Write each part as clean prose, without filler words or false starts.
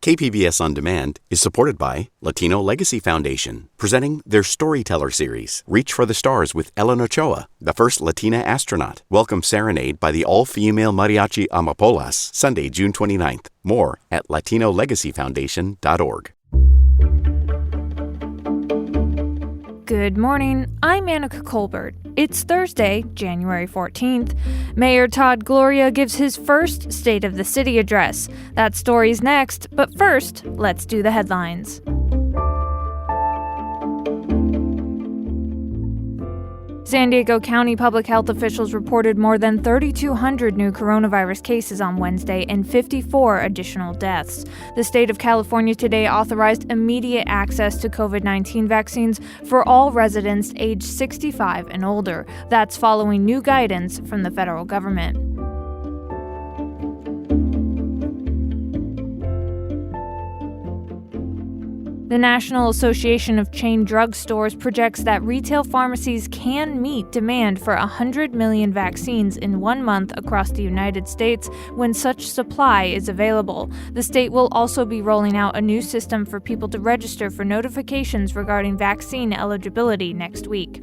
KPBS On Demand is supported by Latino Legacy Foundation, presenting their Storyteller series, Reach for the Stars with Ellen Ochoa, the first Latina astronaut. Welcome Serenade by the all-female mariachi Amapolas, Sunday, June 29th. More at latinolegacyfoundation.org. Good morning, I'm Annika Colbert. It's Thursday, January 14th. Mayor Todd Gloria gives his first State of the City address. That story's next, but first, let's do the headlines. San Diego County public health officials reported more than 3,200 new coronavirus cases on Wednesday and 54 additional deaths. The state of California today authorized immediate access to COVID-19 vaccines for all residents aged 65 and older. That's following new guidance from the federal government. The National Association of Chain Drug Stores projects that retail pharmacies can meet demand for 100 million vaccines in 1 month across the United States when such supply is available. The state will also be rolling out a new system for people to register for notifications regarding vaccine eligibility next week.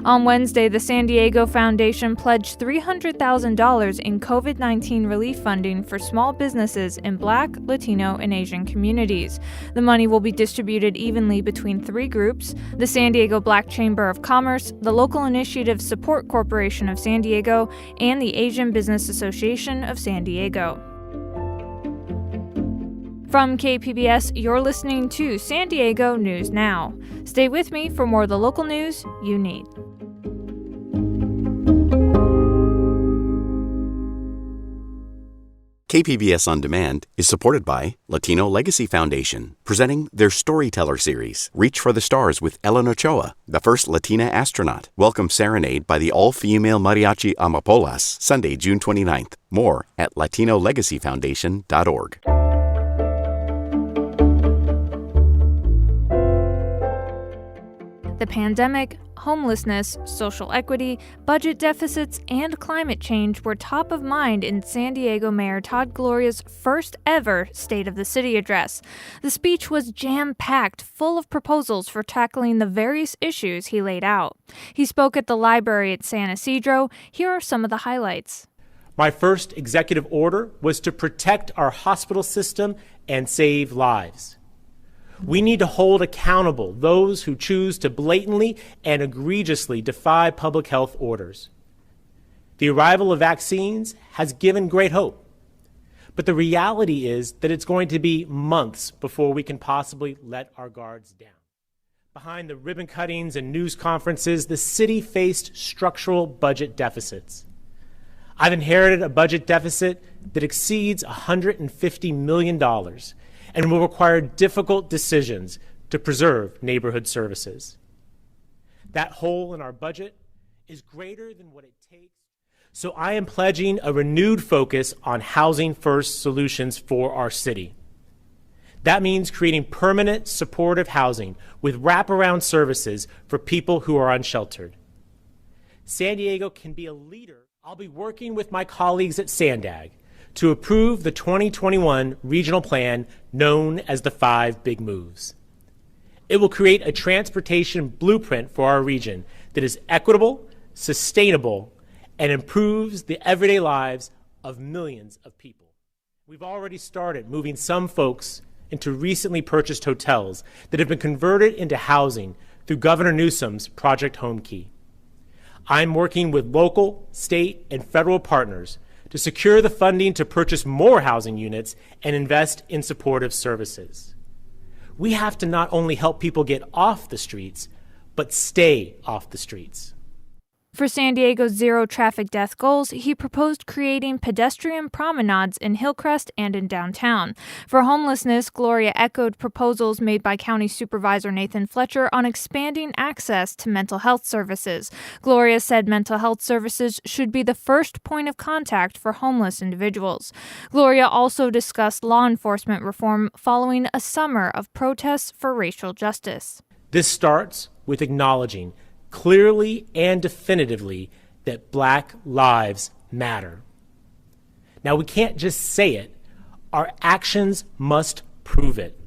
On Wednesday, the San Diego Foundation pledged $300,000 in COVID-19 relief funding for small businesses in Black, Latino, and Asian communities. The money will be distributed evenly between 3 groups: the San Diego Black Chamber of Commerce, the Local Initiative Support Corporation of San Diego, and the Asian Business Association of San Diego. From KPBS, you're listening to San Diego News Now. Stay with me for more of the local news you need. KPBS On Demand is supported by Latino Legacy Foundation, presenting their Storyteller series, Reach for the Stars with Ellen Ochoa, the first Latina astronaut. Welcome Serenade by the all-female mariachi Amapolas, Sunday, June 29th. More at latinolegacyfoundation.org. The pandemic, homelessness, social equity, budget deficits, and climate change were top of mind in San Diego Mayor Todd Gloria's first ever State of the City address. The speech was jam-packed, full of proposals for tackling the various issues he laid out. He spoke at the library at San Isidro. Here are some of the highlights. My first executive order was to protect our hospital system and save lives. We need to hold accountable those who choose to blatantly and egregiously defy public health orders. The arrival of vaccines has given great hope, but the reality is that it's going to be months before we can possibly let our guards down. Behind the ribbon cuttings and news conferences, the city faced structural budget deficits. I've inherited a budget deficit that exceeds $150 million and will require difficult decisions to preserve neighborhood services. That hole in our budget is greater than what it takes, so I am pledging a renewed focus on housing-first solutions for our city. That means creating permanent, supportive housing with wraparound services for people who are unsheltered. San Diego can be a leader. I'll be working with my colleagues at SANDAG to approve the 2021 regional plan known as the 5 Big Moves. It will create a transportation blueprint for our region that is equitable, sustainable, and improves the everyday lives of millions of people. We've already started moving some folks into recently purchased hotels that have been converted into housing through Governor Newsom's Project Home Key. I'm working with local, state, and federal partners to secure the funding to purchase more housing units and invest in supportive services. We have to not only help people get off the streets, but stay off the streets. For San Diego's zero traffic death goals, he proposed creating pedestrian promenades in Hillcrest and in downtown. For homelessness, Gloria echoed proposals made by County Supervisor Nathan Fletcher on expanding access to mental health services. Gloria said mental health services should be the first point of contact for homeless individuals. Gloria also discussed law enforcement reform following a summer of protests for racial justice. This starts with acknowledging clearly and definitively that Black lives matter. Now, we can't just say it. Our actions must prove it.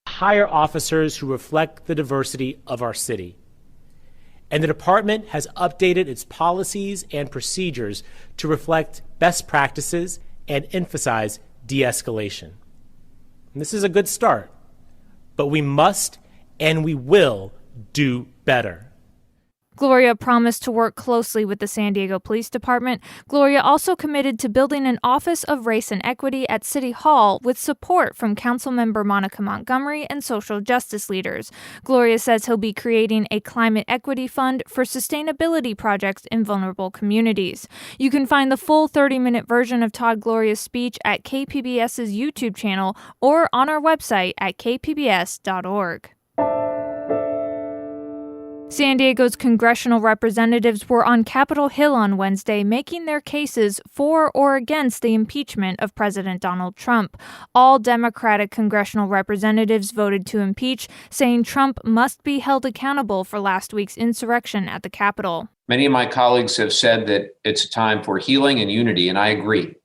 Hire officers who reflect the diversity of our city. And the department has updated its policies and procedures to reflect best practices and emphasize de-escalation. And this is a good start, but we must and we will do better. Gloria promised to work closely with the San Diego Police Department. Gloria also committed to building an Office of Race and Equity at City Hall with support from Councilmember Monica Montgomery and social justice leaders. Gloria says he'll be creating a climate equity fund for sustainability projects in vulnerable communities. You can find the full 30-minute version of Todd Gloria's speech at KPBS's YouTube channel or on our website at kpbs.org. San Diego's congressional representatives were on Capitol Hill on Wednesday making their cases for or against the impeachment of President Donald Trump. All Democratic congressional representatives voted to impeach, saying Trump must be held accountable for last week's insurrection at the Capitol. Many of my colleagues have said that it's a time for healing and unity, and I agree.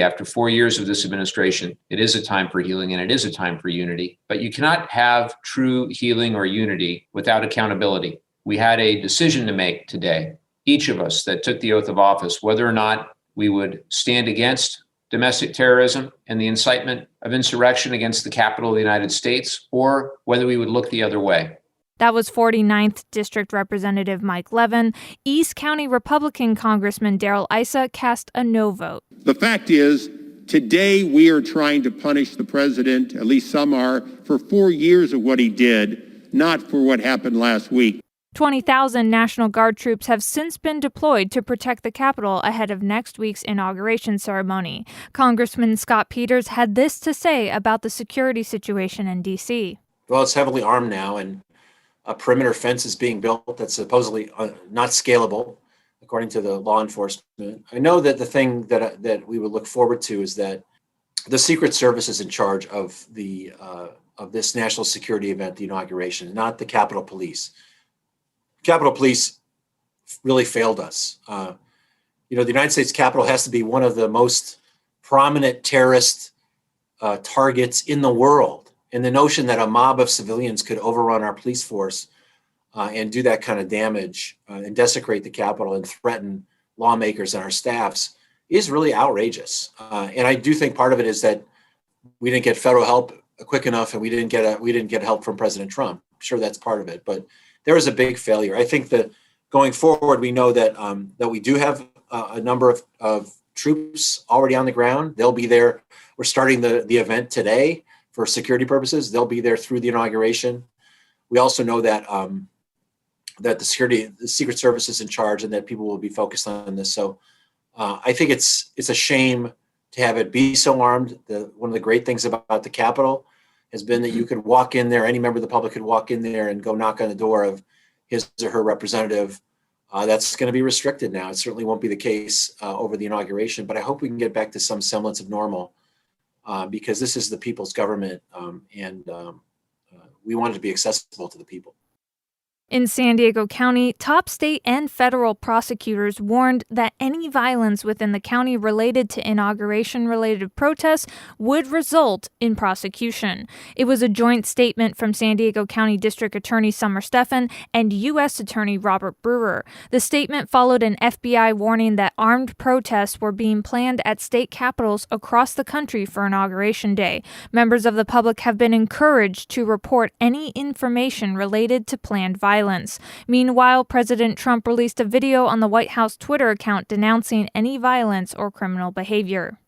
After 4 years of this administration, it is a time for healing and it is a time for unity. But you cannot have true healing or unity without accountability. We had a decision to make today, each of us that took the oath of office, whether or not we would stand against domestic terrorism and the incitement of insurrection against the Capitol of the United States, or whether we would look the other way. That was 49th District Representative Mike Levin. East County Republican Congressman Darrell Issa cast a no vote. The fact is, today we are trying to punish the president, at least some are, for 4 years of what he did, not for what happened last week. 20,000 National Guard troops have since been deployed to protect the Capitol ahead of next week's inauguration ceremony. Congressman Scott Peters had this to say about the security situation in D.C. Well, it's heavily armed now, and a perimeter fence is being built that's supposedly not scalable, according to the law enforcement. I know that the thing that we would look forward to is that the Secret Service is in charge of the of this national security event, the inauguration, not the Capitol Police. Capitol Police really failed us. The United States Capitol has to be one of the most prominent terrorist targets in the world. And the notion that a mob of civilians could overrun our police force and do that kind of damage and desecrate the Capitol and threaten lawmakers and our staffs is really outrageous. And I do think part of it is that we didn't get federal help quick enough, and we didn't get help from President Trump. I'm sure that's part of it, but there was a big failure. I think that going forward, we know that that we do have a number of troops already on the ground. They'll be there. We're starting the event today for security purposes. They'll be there through the inauguration. We also know that that the Secret Service is in charge, and that people will be focused on this. So I think it's a shame to have it be so armed. One of the great things about the Capitol has been that you could walk in there, any member of the public could walk in there and go knock on the door of his or her representative. That's going to be restricted now. It certainly won't be the case over the inauguration, but I hope we can get back to some semblance of normal because this is the people's government, and we want it to be accessible to the people. In San Diego County, top state and federal prosecutors warned that any violence within the county related to inauguration-related protests would result in prosecution. It was a joint statement from San Diego County District Attorney Summer Stephan and U.S. Attorney Robert Brewer. The statement followed an FBI warning that armed protests were being planned at state capitals across the country for Inauguration Day. Members of the public have been encouraged to report any information related to planned violence. Meanwhile, President Trump released a video on the White House Twitter account denouncing any violence or criminal behavior.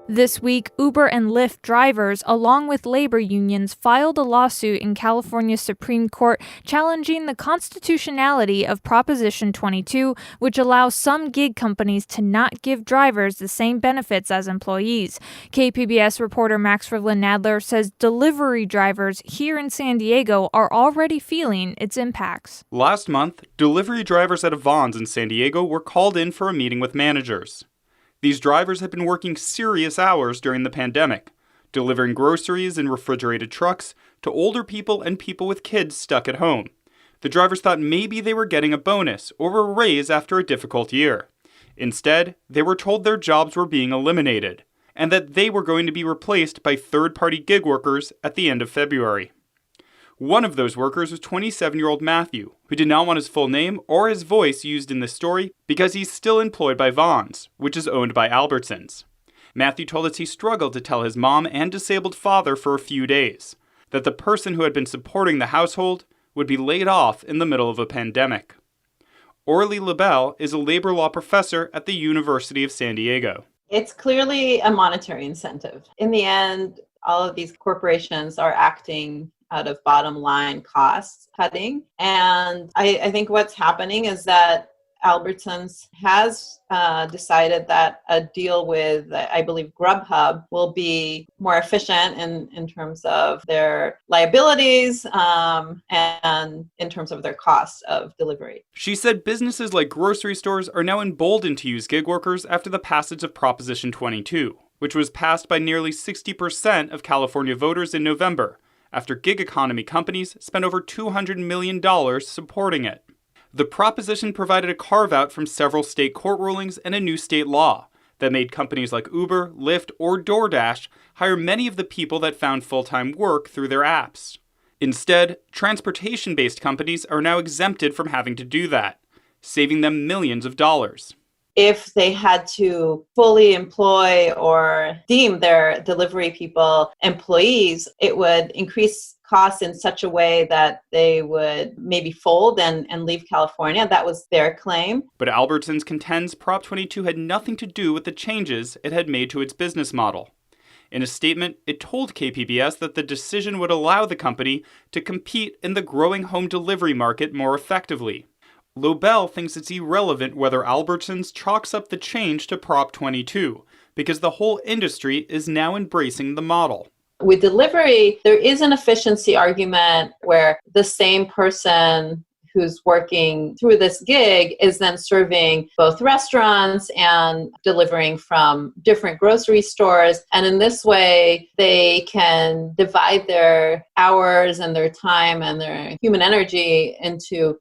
This week, Uber and Lyft drivers, along with labor unions, filed a lawsuit in California's Supreme Court challenging the constitutionality of Proposition 22, which allows some gig companies to not give drivers the same benefits as employees. KPBS reporter Max Rivlin-Nadler says delivery drivers here in San Diego are already feeling its impacts. Last month, delivery drivers at a Vons in San Diego were called in for a meeting with managers. These drivers had been working serious hours during the pandemic, delivering groceries in refrigerated trucks to older people and people with kids stuck at home. The drivers thought maybe they were getting a bonus or a raise after a difficult year. Instead, they were told their jobs were being eliminated, and that they were going to be replaced by third-party gig workers at the end of February. One of those workers was 27-year-old Matthew, who did not want his full name or his voice used in this story because he's still employed by Vons, which is owned by Albertsons. Matthew told us he struggled to tell his mom and disabled father for a few days that the person who had been supporting the household would be laid off in the middle of a pandemic. Orly LaBelle is a labor law professor at the University of San Diego. It's clearly a monetary incentive. In the end, all of these corporations are acting out of bottom line cost cutting. And I think what's happening is that Albertsons has decided that a deal with, I believe, Grubhub will be more efficient in terms of their liabilities and in terms of their cost of delivery. She said businesses like grocery stores are now emboldened to use gig workers after the passage of Proposition 22, which was passed by nearly 60% of California voters in November, after gig economy companies spent over $200 million supporting it. The proposition provided a carve-out from several state court rulings and a new state law that made companies like Uber, Lyft, or DoorDash hire many of the people that found full-time work through their apps. Instead, transportation-based companies are now exempted from having to do that, saving them millions of dollars. If they had to fully employ or deem their delivery people employees, it would increase costs in such a way that they would maybe fold and leave California. That was their claim. But Albertsons contends Prop 22 had nothing to do with the changes it had made to its business model. In a statement, it told KPBS that the decision would allow the company to compete in the growing home delivery market more effectively. LaBelle thinks it's irrelevant whether Albertsons chalks up the change to Prop 22, because the whole industry is now embracing the model. With delivery, there is an efficiency argument where the same person who's working through this gig is then serving both restaurants and delivering from different grocery stores. And in this way, they can divide their hours and their time and their human energy into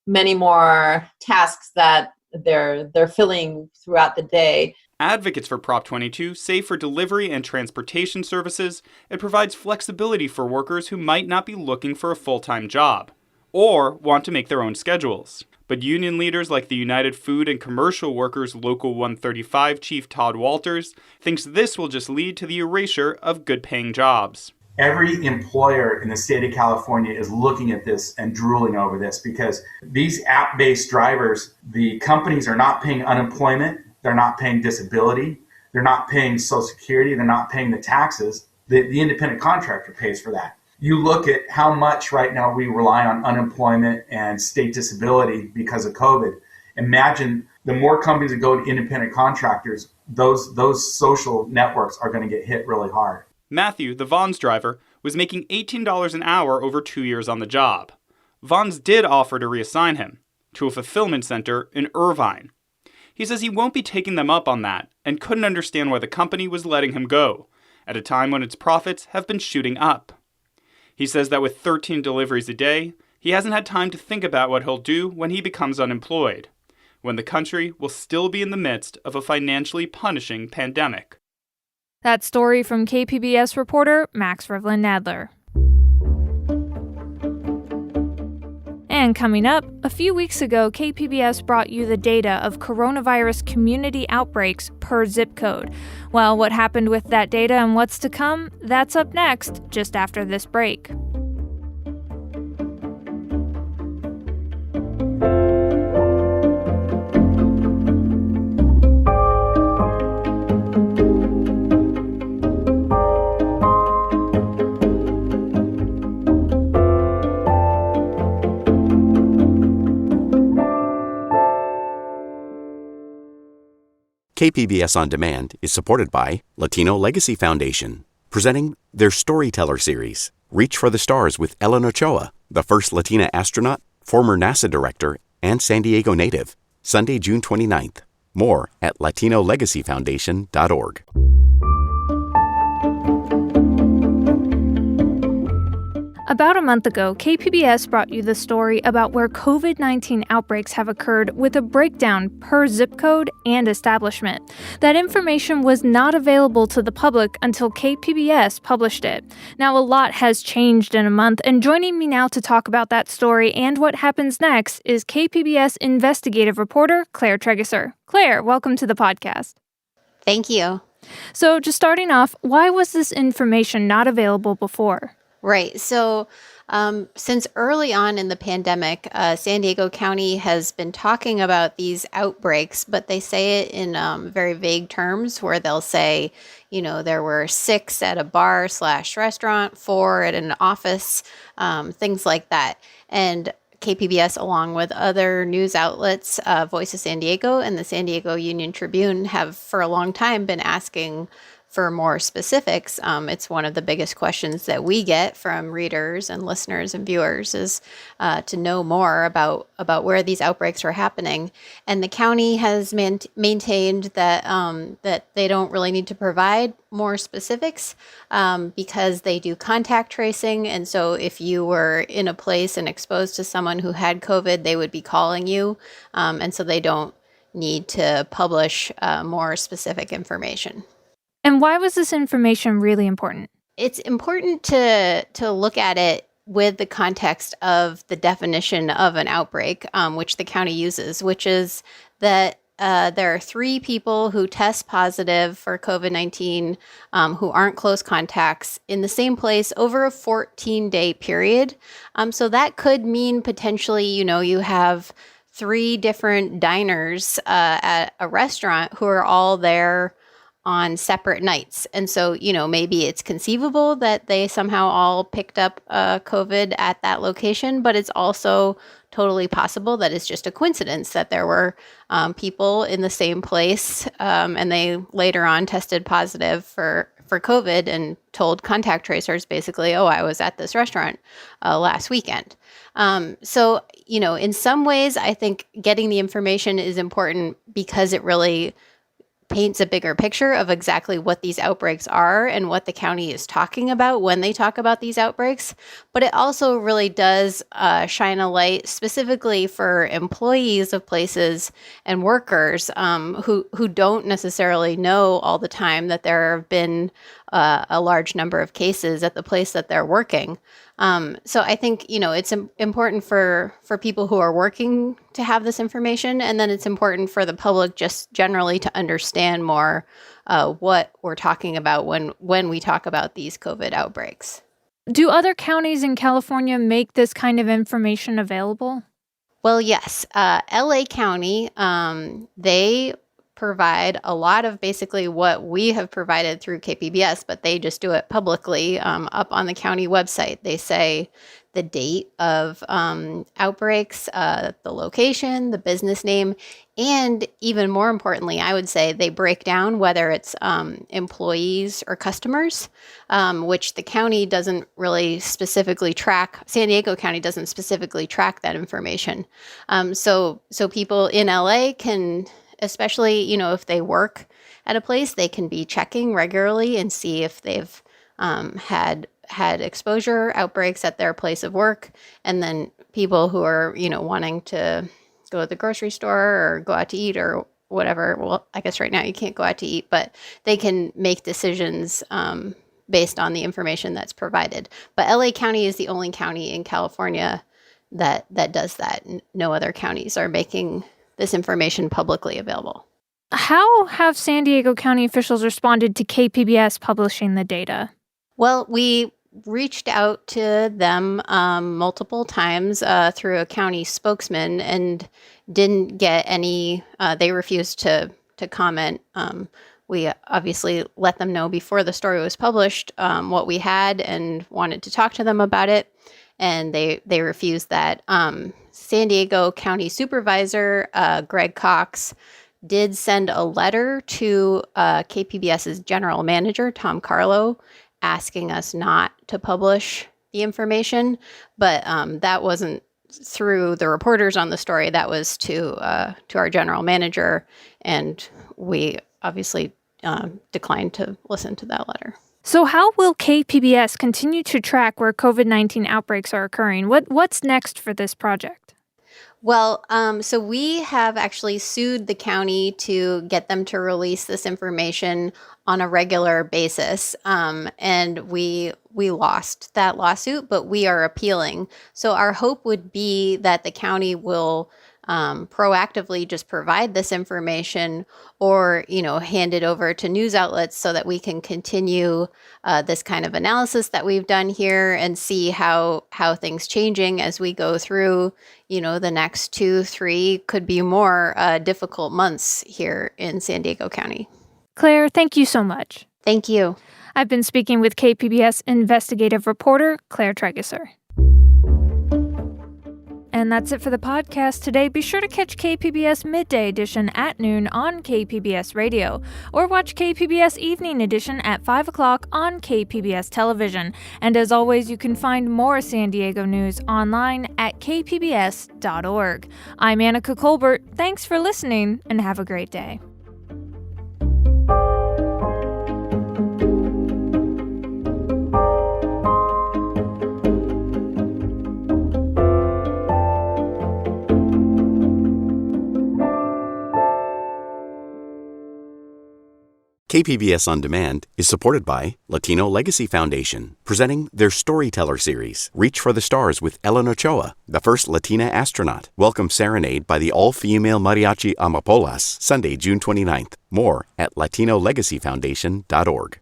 many more tasks that they're filling throughout the day. Advocates for Prop 22 say for delivery and transportation services, it provides flexibility for workers who might not be looking for a full-time job or want to make their own schedules. But union leaders like the United Food and Commercial Workers Local 135 Chief Todd Walters thinks this will just lead to the erasure of good-paying jobs. Every employer in the state of California is looking at this and drooling over this because these app-based drivers, the companies are not paying unemployment, they're not paying disability, they're not paying Social Security, they're not paying the taxes. The independent contractor pays for that. You look at how much right now we rely on unemployment and state disability because of COVID. Imagine the more companies that go to independent contractors, those social networks are going to get hit really hard. Matthew, the Vons driver, was making $18 an hour over 2 years on the job. Vons did offer to reassign him to a fulfillment center in Irvine. He says he won't be taking them up on that and couldn't understand why the company was letting him go at a time when its profits have been shooting up. He says that with 13 deliveries a day, he hasn't had time to think about what he'll do when he becomes unemployed, when the country will still be in the midst of a financially punishing pandemic. That story from KPBS reporter Max Rivlin-Nadler. And coming up, a few weeks ago, KPBS brought you the data of coronavirus community outbreaks per zip code. Well, what happened with that data and what's to come? That's up next, just after this break. KPBS On Demand is supported by Latino Legacy Foundation, presenting their Storyteller series, Reach for the Stars with Ellen Ochoa, the first Latina astronaut, former NASA director, and San Diego native, Sunday, June 29th. More at latinolegacyfoundation.org. About a month ago, KPBS brought you the story about where COVID-19 outbreaks have occurred with a breakdown per zip code and establishment. That information was not available to the public until KPBS published it. Now, a lot has changed in a month, and joining me now to talk about that story and what happens next is KPBS investigative reporter Claire Tregeser. Claire, welcome to the podcast. Thank you. So, just starting off, why was this information not available before? Right. So since early on in the pandemic, San Diego County has been talking about these outbreaks, but they say it in very vague terms where they'll say, there were 6 at a bar/restaurant, 4 at an office, things like that. And KPBS, along with other news outlets, Voice of San Diego and the San Diego Union Tribune, have for a long time been asking for more specifics. It's one of the biggest questions that we get from readers and listeners and viewers is to know more about where these outbreaks are happening. And the county has maintained that that they don't really need to provide more specifics because they do contact tracing. And so if you were in a place and exposed to someone who had COVID, they would be calling you. And so they don't need to publish more specific information. And why was this information really important? It's important to look at it with the context of the definition of an outbreak, which the county uses, which is that there are 3 people who test positive for COVID-19 who aren't close contacts in the same place over a 14-day period. So that could mean potentially, you have 3 different diners at a restaurant who are all there on separate nights. And so, maybe it's conceivable that they somehow all picked up COVID at that location, but it's also totally possible that it's just a coincidence that there were people in the same place and they later on tested positive for COVID and told contact tracers basically, oh, I was at this restaurant last weekend. So, in some ways, I think getting the information is important because it really paints a bigger picture of exactly what these outbreaks are and what the county is talking about when they talk about these outbreaks. But it also really does shine a light specifically for employees of places and workers who don't necessarily know all the time that there have been a large number of cases at the place that they're working. So I think, it's important for people who are working to have this information. And then it's important for the public just generally to understand more what we're talking about when we talk about these COVID outbreaks. Do other counties in California make this kind of information available? Well, yes. LA County, they provide a lot of basically what we have provided through KPBS, but they just do it publicly up on the county website. They say the date of outbreaks, the location, the business name, and even more importantly, I would say they break down whether it's employees or customers, which the county doesn't really specifically track. San Diego County doesn't specifically track that information. So people in LA can, especially, if they work at a place, they can be checking regularly and see if they've had exposure outbreaks at their place of work. And then people who are, wanting to go to the grocery store or go out to eat or whatever. Well, I guess right now you can't go out to eat, but they can make decisions based on the information that's provided. But LA County is the only county in California that does that. No other counties are making this information publicly available. How have San Diego County officials responded to KPBS publishing the data? Well, we reached out to them multiple times through a county spokesman and didn't get any, they refused to comment. We obviously let them know before the story was published what we had and wanted to talk to them about it. And they refused that. San Diego County Supervisor Greg Cox did send a letter to KPBS's general manager, Tom Carlo, asking us not to publish the information. But that wasn't through the reporters on the story. That was to our general manager. And we obviously declined to listen to that letter. So how will KPBS continue to track where COVID-19 outbreaks are occurring? What's next for this project? Well, so we have actually sued the county to get them to release this information on a regular basis. And we lost that lawsuit, but we are appealing. So our hope would be that the county will proactively just provide this information or, hand it over to news outlets so that we can continue this kind of analysis that we've done here and see how things changing as we go through, the next 2-3 could be more difficult months here in San Diego County. Claire, thank you so much. Thank you. I've been speaking with KPBS investigative reporter Claire Tregeser. And that's it for the podcast today. Be sure to catch KPBS Midday Edition at noon on KPBS Radio, or watch KPBS Evening Edition at 5 o'clock on KPBS Television. And as always, you can find more San Diego news online at kpbs.org. I'm Annika Colbert. Thanks for listening, and have a great day. KPBS On Demand is supported by Latino Legacy Foundation, presenting their Storyteller series, Reach for the Stars with Ellen Ochoa, the first Latina astronaut. Welcome Serenade by the all-female mariachi Amapolas, Sunday, June 29th. More at latinolegacyfoundation.org.